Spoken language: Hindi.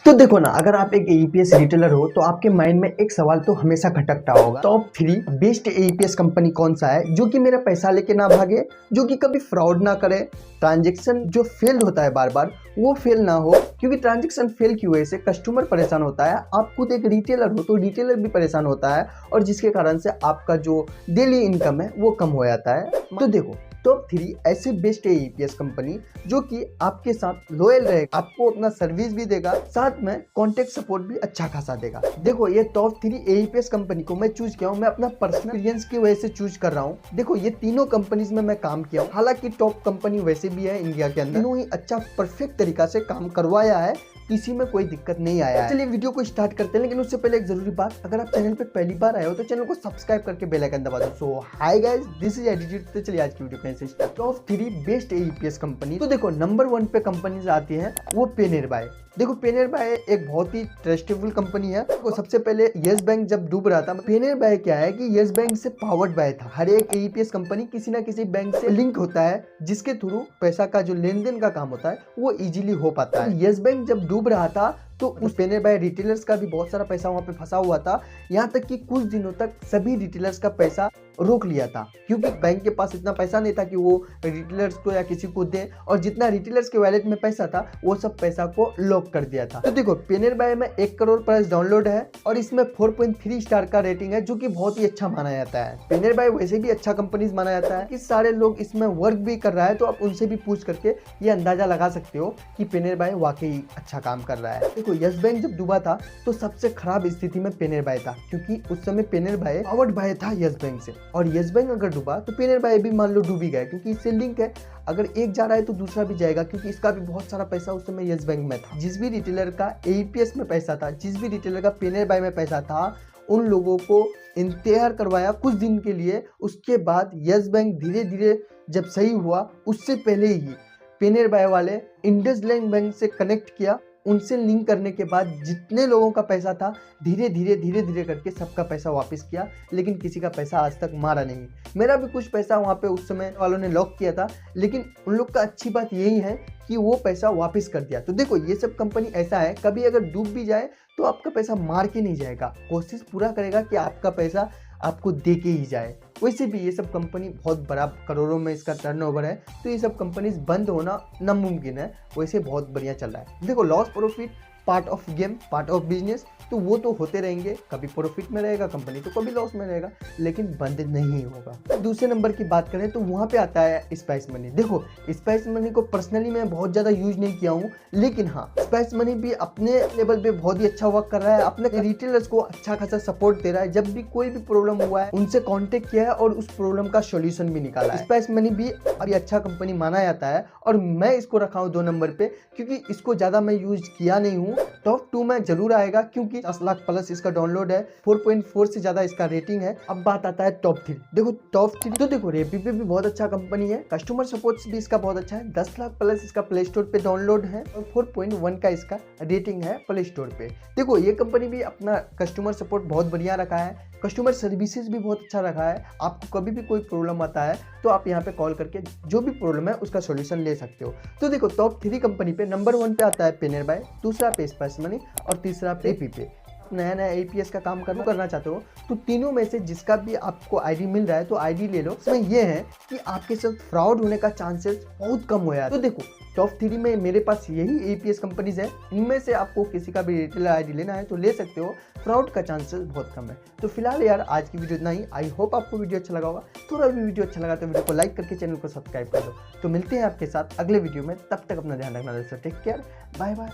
तो देखो ना, अगर आप एक एईपीएस रिटेलर हो तो आपके माइंड में एक सवाल तो हमेशा खटकता होगा, टॉप 3 बेस्ट एईपीएस कंपनी कौन सा है जो कि मेरा पैसा लेके ना भागे, जो कि कभी फ्रॉड ना करे, ट्रांजैक्शन जो फेल होता है बार बार वो फेल ना हो, क्योंकि ट्रांजैक्शन फेल की वजह से कस्टमर परेशान होता है, आप खुद एक रिटेलर हो तो रिटेलर भी परेशान होता है और जिसके कारण से आपका जो डेली इनकम है वो कम हो जाता है। तो देखो, टॉप 3 ऐसे बेस्ट है एईपीएस कंपनी जो कि आपके साथ लॉयल रहेगा, आपको अपना सर्विस भी देगा, साथ में कॉन्टेक्ट सपोर्ट भी अच्छा खासा देगा। देखो, ये टॉप 3 एईपीएस कंपनी को मैं चूज किया हूँ, मैं अपना पर्सनल एक्सपीरियंस की वजह से चूज कर रहा हूँ। देखो, ये तीनों कंपनीज में मैं काम किया हूँ, हालांकि टॉप कंपनी वैसे भी है इंडिया के अंदर, तीनों ही अच्छा परफेक्ट तरीका से काम करवाया है, किसी में कोई दिक्कत नहीं आया है। चलिए वीडियो को स्टार्ट करते हैं, लेकिन उससे पहले एक जरूरी बात, अगर आप चैनल पे पहली बार आए हो तो चैनल को सब्सक्राइब करके बेल आइकन दबा दो। So hi guys, this is attitude. तो चलिए आज की वीडियो कैसे start. Top 3 best AEPS company. तो देखो, नंबर 1 पे कंपनीज आती है वो पेनियरबाय। देखो, पेनियरबाय एक बहुत ही ट्रस्टेबल कंपनी है। तो सबसे पहले यस बैंक जब डूब रहा था, पेनियरबाय क्या है कि यस बैंक से पावर्ड बाय था। हर एक एईपीएस कंपनी किसी ना किसी बैंक से लिंक होता है जिसके थ्रू पैसा का जो लेन देन का काम होता है वो इजीली हो पाता है। यस बैंक जब डूब रहा था तो उस पेनियरबाय रिटेलर्स का भी बहुत सारा पैसा वहां पे फंसा हुआ था, यहाँ तक कि कुछ दिनों तक सभी रिटेलर्स का पैसा रोक लिया था, क्योंकि बैंक के पास इतना पैसा नहीं था कि वो रिटेलर्स को या किसी को दे, और जितना रिटेलर्स के वॉलेट में पैसा था वो सब पैसा को लॉक कर दिया था। तो देखो, पेनियरबाय में 1 करोड़ प्लस डाउनलोड है और इसमें 4.3 स्टार का रेटिंग है, जो कि बहुत ही अच्छा माना जाता है। पेनियरबाय वैसे भी अच्छा कंपनीज माना जाता है कि सारे लोग इसमें वर्क भी कर रहा है, तो आप उनसे भी पूछ करके ये अंदाजा लगा सकते हो कि पेनियरबाय वाकई अच्छा काम कर रहा है। देखो, यस बैंक जब डूबा था तो सबसे खराब स्थिति में पेनियरबाय था, क्योंकि उस समय पेनियरबाय पावर्ड बाय था यस बैंक से, और यस बैंक अगर डूबा तो पेनियरबाय भी मान लो डूब ही गया, क्योंकि इससे लिंक है, अगर एक जा रहा है तो दूसरा भी जाएगा, क्योंकि इसका भी बहुत सारा पैसा उस समय यस बैंक में था। जिस भी रिटेलर का एईपीएस में पैसा था, जिस भी रिटेलर का पेनियरबाय में पैसा था, उन लोगों को इंतजार करवाया कुछ दिन के लिए। उसके बाद यस बैंक धीरे धीरे जब सही हुआ, उससे पहले ही पेनियरबाय वाले इंडसलैंड बैंक से कनेक्ट किया, उनसे लिंक करने के बाद जितने लोगों का पैसा था धीरे धीरे करके सबका पैसा वापस किया, लेकिन किसी का पैसा आज तक मारा नहीं। मेरा भी कुछ पैसा वहाँ पे उस समय वालों ने लॉक किया था, लेकिन उन लोग का अच्छी बात यही है कि वो पैसा वापस कर दिया। तो देखो, ये सब कंपनी ऐसा है, कभी अगर डूब भी जाए तो आपका पैसा मार के नहीं जाएगा, कोशिश पूरा करेगा कि आपका पैसा आपको दे के ही जाए। वैसे भी ये सब कंपनी बहुत बड़ा, करोड़ों में इसका टर्नओवर है, तो ये सब कंपनीज बंद होना नामुमकिन है, वैसे बहुत बढ़िया चल रहा है। देखो, loss profit part of game, part of business, तो वो तो होते रहेंगे, कभी प्रॉफिट में रहेगा कंपनी तो कभी लॉस में रहेगा, लेकिन बंद नहीं होगा। दूसरे नंबर की बात करें तो वहाँ पे आता है स्पाइस मनी। देखो, स्पाइस मनी को पर्सनली मैं बहुत ज़्यादा यूज नहीं किया हूँ, लेकिन हाँ, स्पाइस मनी भी अपने लेवल पे बहुत ही अच्छा वर्क कर रहा है, अपने रिटेलर्स को अच्छा खासा सपोर्ट दे रहा है। जब भी कोई भी प्रॉब्लम हुआ है उनसे कॉन्टेक्ट किया है और उस प्रॉब्लम का सोल्यूशन भी निकाला है। स्पाइस मनी भी अभी अच्छा कंपनी माना जाता है और मैं इसको रखा हूँ 2 नंबर पे, क्योंकि इसको ज़्यादा मैं यूज किया नहीं हूँ। टॉप 2 में जरूर आएगा, क्योंकि 10 लाख प्लस इसका डाउनलोड है, 4.4 से ज्यादा इसका रेटिंग है। अब बात आता है टॉप 3। देखो, टॉप 3 तो देखो, रेपीपे भी बहुत अच्छा कंपनी है, कस्टमर सपोर्ट भी इसका बहुत अच्छा है, 10 लाख प्लस इसका प्ले स्टोर पे डाउनलोड है और 4.1 का इसका रेटिंग है प्ले स्टोर पे। देखो, ये कंपनी भी अपना कस्टमर सपोर्ट बहुत बढ़िया रखा है, कस्टमर सर्विसेज भी बहुत अच्छा रखा है। आपको कभी भी कोई प्रॉब्लम आता है तो आप यहाँ पे कॉल करके जो भी प्रॉब्लम है उसका सॉल्यूशन ले सकते हो। तो देखो, टॉप 3 कंपनी पे नंबर 1 पे आता है पेनियरबाय, दूसरा पे स्पाइस मनी और तीसरा पे एपीपे। नया नया एईपीएस का काम करना चाहते हो तो तीनों में से जिसका भी आपको आईडी मिल रहा है तो आईडी ले लो। इसमें यह है कि आपके साथ फ्रॉड होने का चांसेस बहुत कम हो जाता है। तो देखो, टॉप 3 में मेरे पास यही एईपीएस कंपनीज है, इनमें से आपको किसी का भी रिटेलर आईडी लेना है तो ले सकते हो, फ्रॉड का चांसेस बहुत कम है। तो फिलहाल यार, आज की वीडियो इतना ही। आई होप आपको वीडियो अच्छा लगा होगा। थोड़ा भी वीडियो अच्छा लगा तो वीडियो को लाइक करके चैनल को सब्सक्राइब कर दो। तो मिलते हैं आपके साथ अगले वीडियो में, तब तक अपना ध्यान रखना दोस्तों। Take care, bye bye.